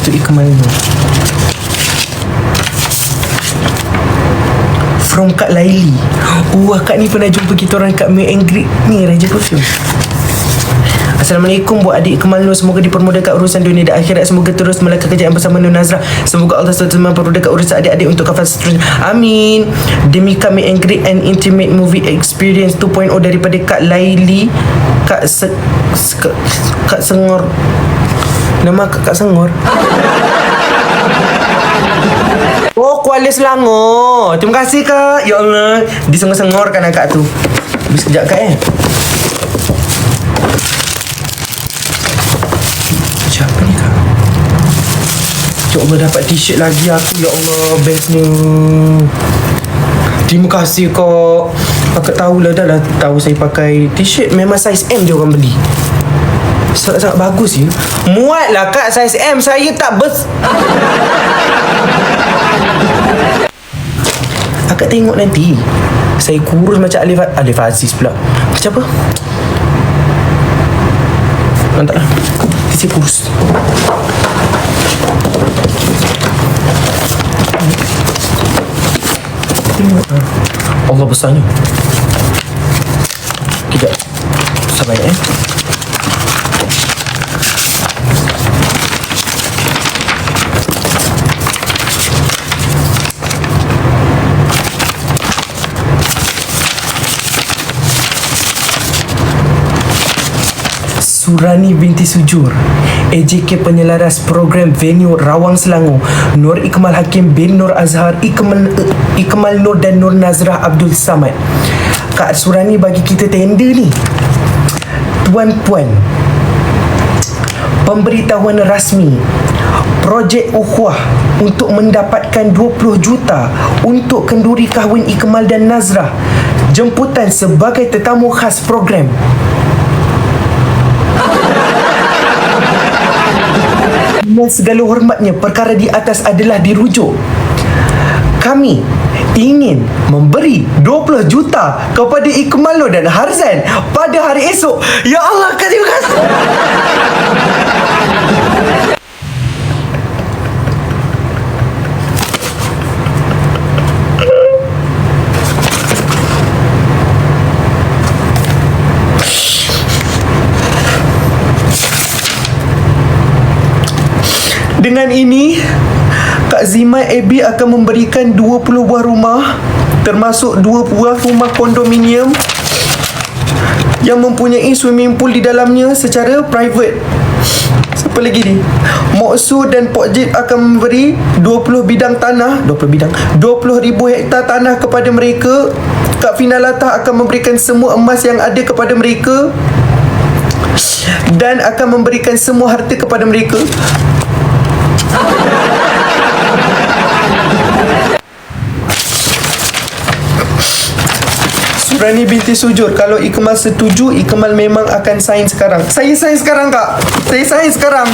untuk Ikmal Nur. From Kak Laili. Kak ni pernah jumpa kita orang kat Meet and Greet ni, Raja Perfume. Assalamualaikum buat adik Ikmal Nur. Semoga dipermudahkan urusan dunia dan akhirat. Semoga terus melakukan kerjaan bersama Nur Nazrah. Semoga Allah SWT mempermudahkan urusan adik-adik untuk kafal seterusnya. Amin. Demi Kak Meet and Greet and Intimate Movie Experience 2.0 daripada Kak Laili. Kak Sengor. Nama Kak Sengor. Kuala Selangor. Terima kasih Kak. Ya Allah, disengor-sengorkan akak tu. Habis sekejap Kak Siapa ni Kak? Ya Allah, dapat t-shirt lagi aku. Ya Allah, bestnya. Terima kasih Kak. Akak tahulah, dah lah tahu saya pakai t-shirt. Memang saiz M je orang beli. Sangat-sangat bagus ya. Muatlah Kak saiz M. Saya tak Akak tengok nanti saya kurus macam Alif Aziz pula. Macam apa? Mantap lah. Saya kurus. Tengok. Allah besarnya. Kejap. Sabar Surani binti Sujur, AJK penyelaras program venue Rawang Selangor, Nur Ikmal Hakim bin Nur Azhar, Ikmal Nur dan Nur Nazrah Abdul Samad. Kak Surani bagi kita tender ni. Tuan-puan, pemberitahuan rasmi projek Ukhuwah untuk mendapatkan 20 juta untuk kenduri kahwin Ikmal dan Nazrah. Jemputan sebagai tetamu khas program. Dengan segala hormatnya, perkara di atas adalah dirujuk. Kami ingin memberi 20 juta kepada Ikmal Nur dan Harzan pada hari esok. Ya Allah, terima kasih. Dengan ini, Kak Zima AB akan memberikan 20 buah rumah, termasuk 2 buah rumah kondominium yang mempunyai swimming pool di dalamnya secara private. Siapa lagi ni? Moksu dan Pok Jip akan memberi 20 ribu hektar tanah kepada mereka. Kak Fina Latah akan memberikan semua emas yang ada kepada mereka dan akan memberikan semua harta kepada mereka. Surani binti Sujur, kalau Ikmal setuju, Ikmal memang akan sign sekarang. Saya sign sekarang Kak. Saya sign sekarang.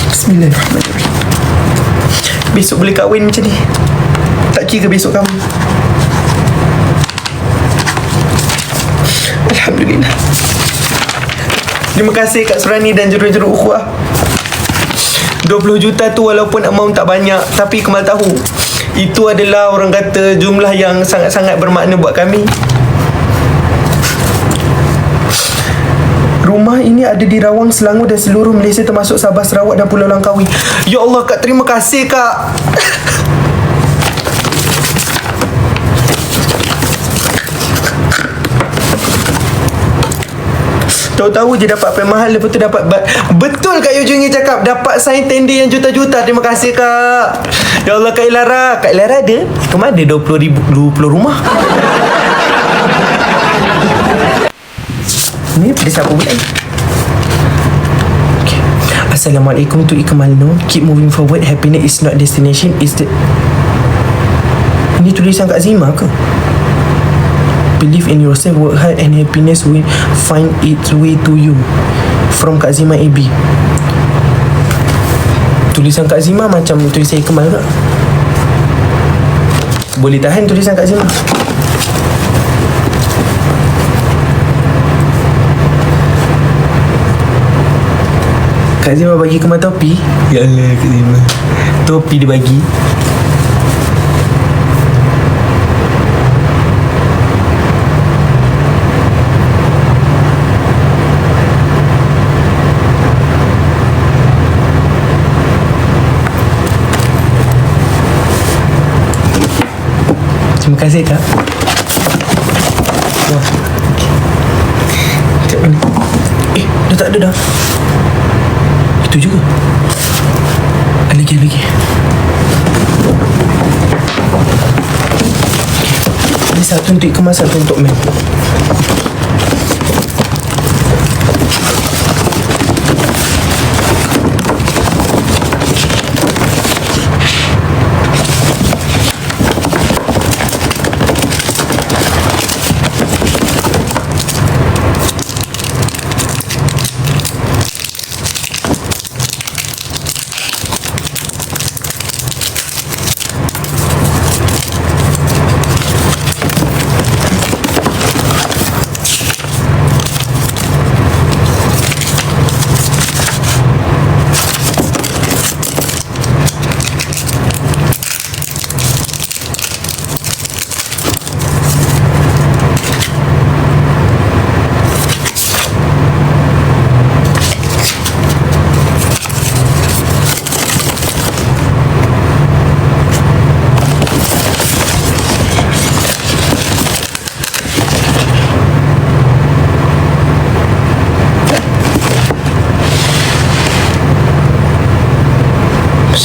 Bismillahirrahmanirrahim. Besok boleh kahwin macam ni. Tak kira besok kahwin. Alhamdulillah. Terima kasih Kak Surani dan juru-juru ukhuwah. 20 juta tu walaupun amount tak banyak, tapi Ikmal tahu itu adalah, orang kata, jumlah yang sangat-sangat bermakna buat kami. Rumah ini ada di Rawang, Selangor dan seluruh Malaysia termasuk Sabah, Sarawak dan Pulau Langkawi. Ya Allah Kak, terima kasih Kak. Tahu-tahu je dapat apa mahal, lepas tu dapat betul Kak Yujungi cakap dapat sign tender yang juta-juta. Terima kasih Kak. Ya Allah Kak Ilara. Kak Ilara ada? Kemana 20 rumah? Ni pada siapa pula ni? Okay. Assalamualaikum to Ikmal Nur. Keep moving forward. Happiness is not destination, is the... Ini tulisan Kak Zima ke? Believe in yourself, work hard and happiness will find its way to you. From Kak Zima AB. Tulisan Kak Zima macam tulisan Ikmal ke? Boleh tahan tulisan Kak Zima? Kak Zima bagi Ikmal topi. Ya Allah Kak Zima, topi dia bagi. Terima kasih Kak. Wah, okay. Macam mana? Dah tak ada dah. Itu juga. Ada lagi. Okay. Ini satu untuk Ikmal, satu untuk Mel.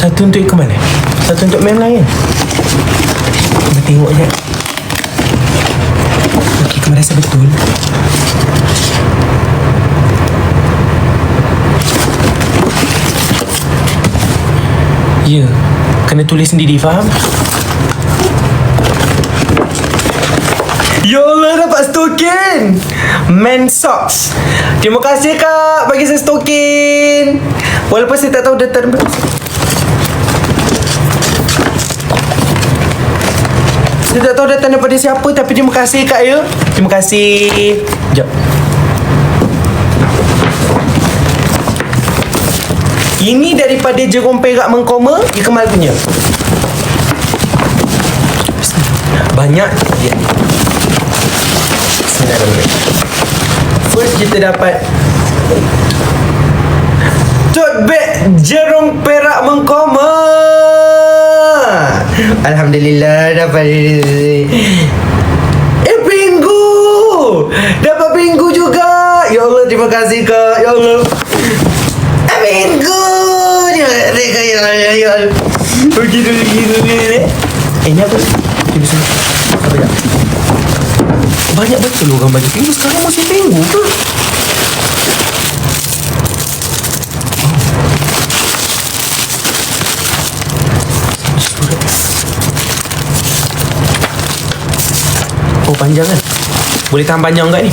Satu untuk Ikmal satu untuk Mem lain. Kita tengok je. Okey, Ikmal rasa betul. Ya, kena tulis sendiri, faham? Ya Allah, dapat stokin Men Socks. Terima kasih Kak bagi saya stokin. Walaupun saya tak tahu data. Saya tak tahu datang daripada siapa, tapi terima kasih Kak ya. Terima kasih. Sekejap. Ini daripada Jerome Perak Mengkoma, Ikmal punya. Banyak dia. First kita dapat tote bag Jerome Perak Mengkoma. Alhamdulillah dapat Pingu. Dapat Pingu juga. Ya Allah, terima kasih Kak. Ya Allah, Pingu. Terima kasih Kak. Ya Allah, ya Allah. Begitu. Ini apa sih? Ini sini. Apa ya? Banyak betul orang bagi Pingu. Sekarang musim Pingu ke? Oh, panjang kan? Boleh tahan panjang enggak ni?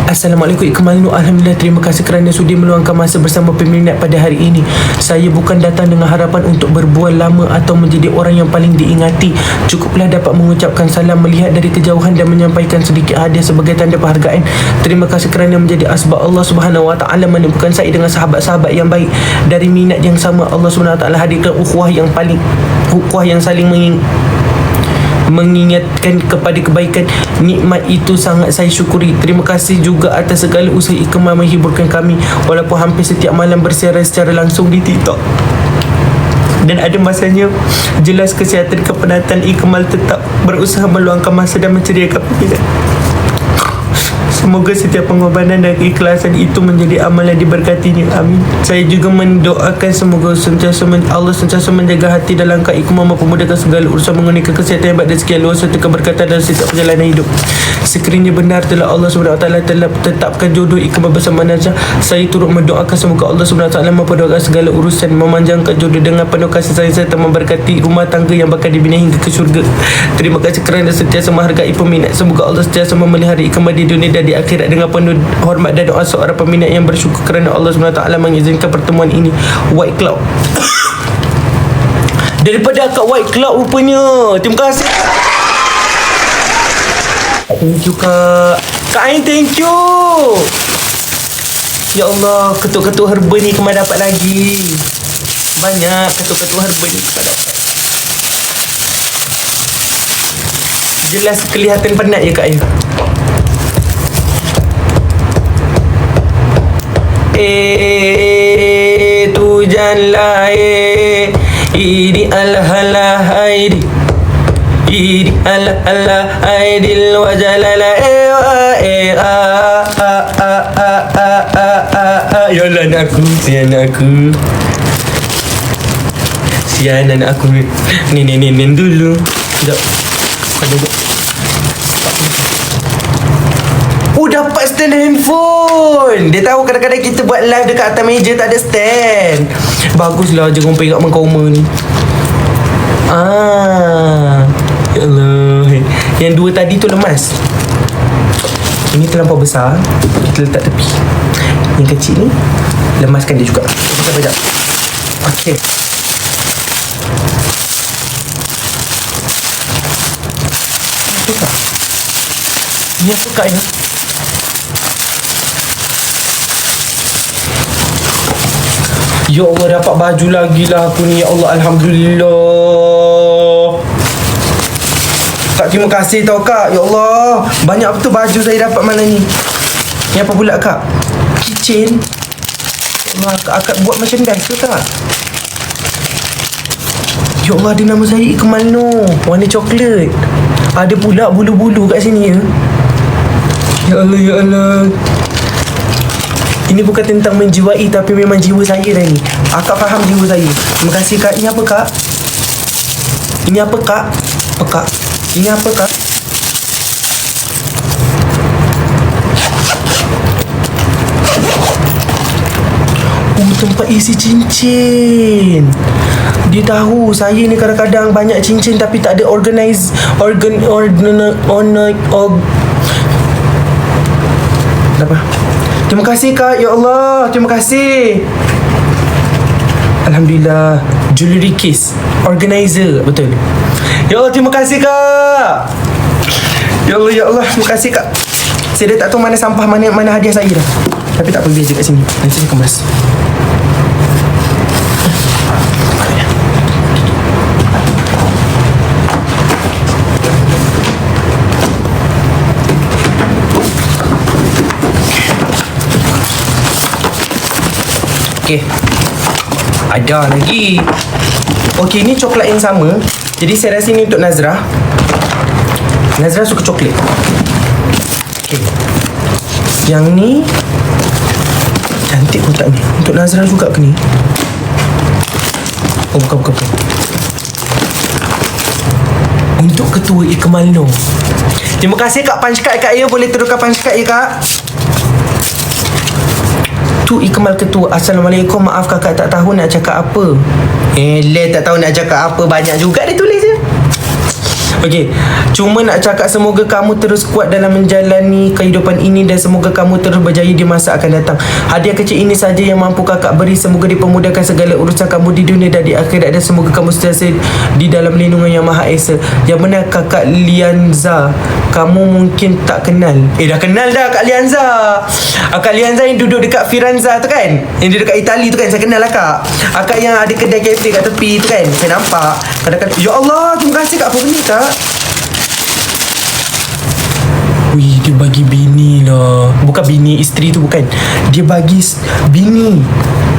Assalamualaikum Ikmal Nur. Alhamdulillah, terima kasih kerana sudi meluangkan masa bersama peminat pada hari ini. Saya bukan datang dengan harapan untuk berbual lama atau menjadi orang yang paling diingati. Cukuplah dapat mengucapkan salam, melihat dari kejauhan dan menyampaikan sedikit hadiah sebagai tanda penghargaan. Terima kasih kerana menjadi asbab Allah Subhanahu Wa Taala menemukan saya dengan sahabat-sahabat yang baik dari minat yang sama. Allah Subhanahu Wa Taala hadirkan ukhuwah yang saling mengingatkan kepada kebaikan. Nikmat itu sangat saya syukuri. Terima kasih juga atas segala usaha Ikmal menghiburkan kami walaupun hampir setiap malam bersiaran secara langsung di TikTok. Dan ada masanya jelas kesihatan kepenatan Ikmal tetap berusaha meluangkan masa dan menceriakan peminat. Semoga setiap pengorbanan dan keikhlasan itu menjadi amal yang diberkatinya. Amin. Saya juga mendoakan semoga Allah sentiasa menjaga hati dan langkah Ikmal mempermudahkan segala urusan mengenai kesihatan yang baik dan sekian luas serta keberkatan dalam setiap perjalanan hidup. Sekiranya benar telah Allah SWT telah tetapkan jodoh Ikmal bersama Najah, saya turut mendoakan semoga Allah SWT memperdoakan segala urusan, memanjangkan jodoh dengan penuh kasih sayang serta memberkati rumah tangga yang bakal dibina hingga ke syurga. Terima kasih kerana sentiasa menghargai peminat. Semoga Allah sentiasa memelihara Ikmal di dunia dan di akhirat dengan penuh hormat dan doa seorang peminat yang bersyukur kerana Allah SWT mengizinkan pertemuan ini. White Cloud. Daripada Kak White Cloud rupanya. Terima kasih. Thank you Kak. Kak Ain, thank you. Ya Allah, ketuk-ketuk herba ni Kemar dapat lagi. Banyak ketuk-ketuk herba ni Kemar dapat. Jelas kelihatan penat ya Kak ya. Tu janlah Idi Allah Aidi Idi Allah Aidil wajalala Yalah anak aku, sian aku. Sian anak aku. Ni dulu. Sekejap. Kau duduk. Dapat stand handphone. Dia tahu kadang-kadang kita buat live dekat atas meja tak ada stand. Baguslah je kau pegang mengkoma ni. Ya Allah. Yang dua tadi tu lemas. Ini terlampau besar. Kita letak tepi. Yang kecil ni lemaskan dia juga. Sekejap. Okey. Ini apa Kak ya? Ya Allah, dapat baju lagi lah aku ni. Ya Allah, Alhamdulillah. Kak, terima kasih tau Kak. Ya Allah, banyak betul baju saya dapat malam ni. Ni apa pula Kak? Kitchen. Ya Allah, Kak buat merchandise ke Kak? Ya Allah, ada nama saya Ikmal Noor, warna coklat. Ada pula bulu-bulu kat sini ya. Ya Allah, ya Allah. Ini bukan tentang menjiwai, tapi memang jiwa saya dah ni. Akak faham jiwa saya. Terima kasih Kak. Ini apa Kak? Ini apa Kak? Apa Kak? Ini apa Kak? Tempat isi cincin. Dia tahu saya ni kadang-kadang banyak cincin tapi tak ada apa? Terima kasih Kak. Ya Allah, terima kasih. Alhamdulillah. Jewelry case organizer. Betul. Ya Allah, terima kasih Kak. Ya Allah, ya Allah, terima kasih Kak. Saya dah tak tahu mana sampah, mana hadiah saya dah. Tapi tak apa, biar je kat sini. Nanti saya kemas. Okey. Ada lagi. Okey, ni coklat yang sama. Jadi saya rasa ni untuk Nazrah. Nazrah suka coklat. Okey. Yang ni cantik kotak ni. Untuk Nazrah juga ke ni? Oh, bukan. Untuk Ketua Ikmal Noor. Terima kasih Kak punch card Kak ya. Boleh teruskan punch card ya Kak. Tu Ikmal Ketua. Assalamualaikum. Maaf kakak tak tahu nak cakap apa. Tak tahu nak cakap apa. Banyak juga dia tulis je. Okey, cuma nak cakap semoga kamu terus kuat dalam menjalani kehidupan ini dan semoga kamu terus berjaya di masa akan datang. Hadiah kecil ini saja yang mampu kakak beri. Semoga dipermudahkan segala urusan kamu di dunia dan di akhirat dan semoga kamu sentiasa di dalam lindungan yang Maha Esa. Yang benar Kakak Lianza. Kamu mungkin tak kenal. Dah kenal dah Kak Lianza. Kak Lianza yang duduk dekat Firenze tu kan, yang duduk dekat Itali tu kan. Saya kenal lah Kak. Akak yang ada kedai kafe kat tepi tu kan. Saya nampak kadang-kadang. Ya Allah, terima kasih Kak. Apa benda Kak? Wih, dia bagi bini lah. Bukan bini, isteri tu bukan. Dia bagi bini.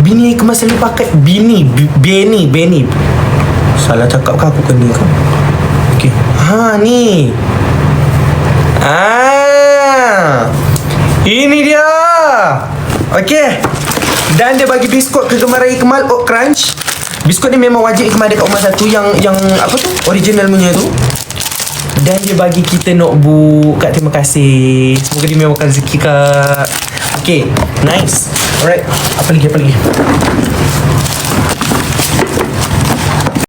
Bini yang masa selalu pakai. Beni. Salah cakap ke aku kena ke? Okay. Ni. Ini dia. Okay. Dan dia bagi biskut kegemaran Ikmal, Oat Crunch. Biskut ni memang wajib Ikmal dekat rumah satu. Yang apa tu? Original punya tu. Dan dia bagi kita notebook. Kak, terima kasih. Semoga dia memangkan rezeki Kak. Okay, nice. Alright, apa lagi?